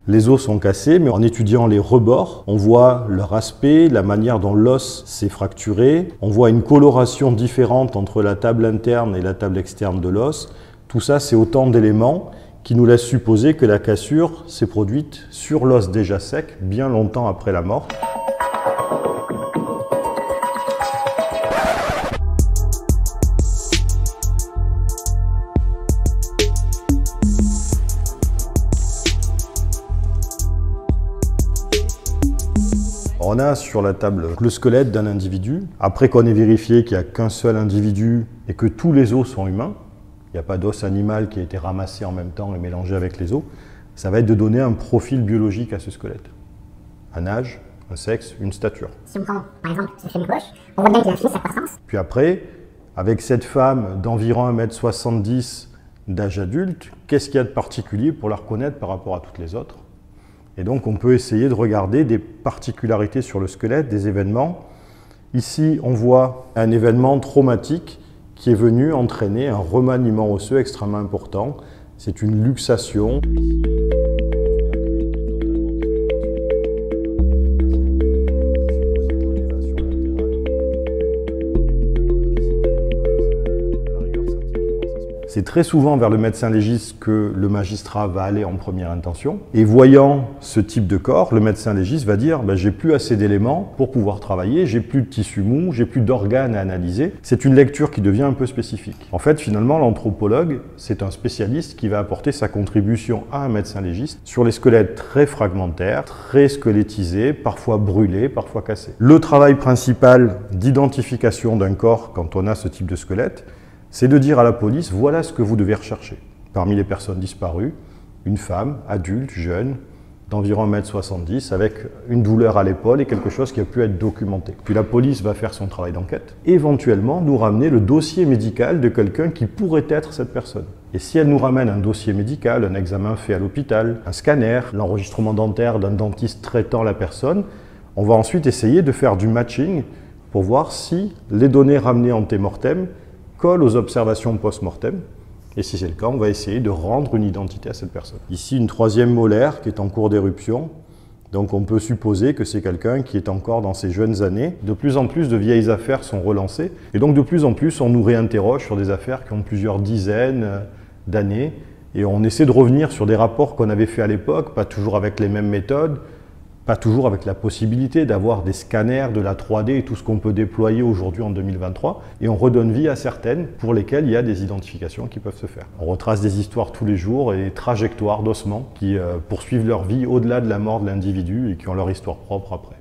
Les os sont cassés, mais en étudiant les rebords, on voit leur aspect, la manière dont l'os s'est fracturé. On voit une coloration différente entre la table interne et la table externe de l'os. Tout ça, c'est autant d'éléments qui nous laissent supposer que la cassure s'est produite sur l'os déjà sec, bien longtemps après la mort. On a sur la table le squelette d'un individu. Après qu'on ait vérifié qu'il n'y a qu'un seul individu et que tous les os sont humains, il n'y a pas d'os animal qui a été ramassé en même temps et mélangé avec les os, ça va être de donner un profil biologique à ce squelette. Un âge, un sexe, une stature. Si on prend par exemple ce fémur gauche, on voit bien qu'il a fini sa croissance. Puis après, avec cette femme d'environ 1,70 m d'âge adulte, qu'est-ce qu'il y a de particulier pour la reconnaître par rapport à toutes les autres? Et donc on peut essayer de regarder des particularités sur le squelette, des événements. Ici, on voit un événement traumatique qui est venu entraîner un remaniement osseux extrêmement important. C'est une luxation. C'est très souvent vers le médecin légiste que le magistrat va aller en première intention. Et voyant ce type de corps, le médecin légiste va dire j'ai plus assez d'éléments pour pouvoir travailler, j'ai plus de tissu mou, j'ai plus d'organes à analyser. C'est une lecture qui devient un peu spécifique. En fait, finalement, l'anthropologue, c'est un spécialiste qui va apporter sa contribution à un médecin légiste sur les squelettes très fragmentaires, très squelettisés, parfois brûlés, parfois cassés. Le travail principal d'identification d'un corps quand on a ce type de squelette, c'est de dire à la police, voilà ce que vous devez rechercher. Parmi les personnes disparues, une femme, adulte, jeune, d'environ 1,70 m, avec une douleur à l'épaule et quelque chose qui a pu être documenté. Puis la police va faire son travail d'enquête, éventuellement nous ramener le dossier médical de quelqu'un qui pourrait être cette personne. Et si elle nous ramène un dossier médical, un examen fait à l'hôpital, un scanner, l'enregistrement dentaire d'un dentiste traitant la personne, on va ensuite essayer de faire du matching pour voir si les données ramenées en antémortem collent aux observations post-mortem. Et si c'est le cas, on va essayer de rendre une identité à cette personne. Ici, une troisième molaire qui est en cours d'éruption. Donc on peut supposer que c'est quelqu'un qui est encore dans ses jeunes années. De plus en plus de vieilles affaires sont relancées. Et donc de plus en plus, on nous réinterroge sur des affaires qui ont plusieurs dizaines d'années. Et on essaie de revenir sur des rapports qu'on avait fait à l'époque, pas toujours avec les mêmes méthodes, pas toujours avec la possibilité d'avoir des scanners, de la 3D et tout ce qu'on peut déployer aujourd'hui en 2023. Et on redonne vie à certaines pour lesquelles il y a des identifications qui peuvent se faire. On retrace des histoires tous les jours et des trajectoires d'ossements qui poursuivent leur vie au-delà de la mort de l'individu et qui ont leur histoire propre après.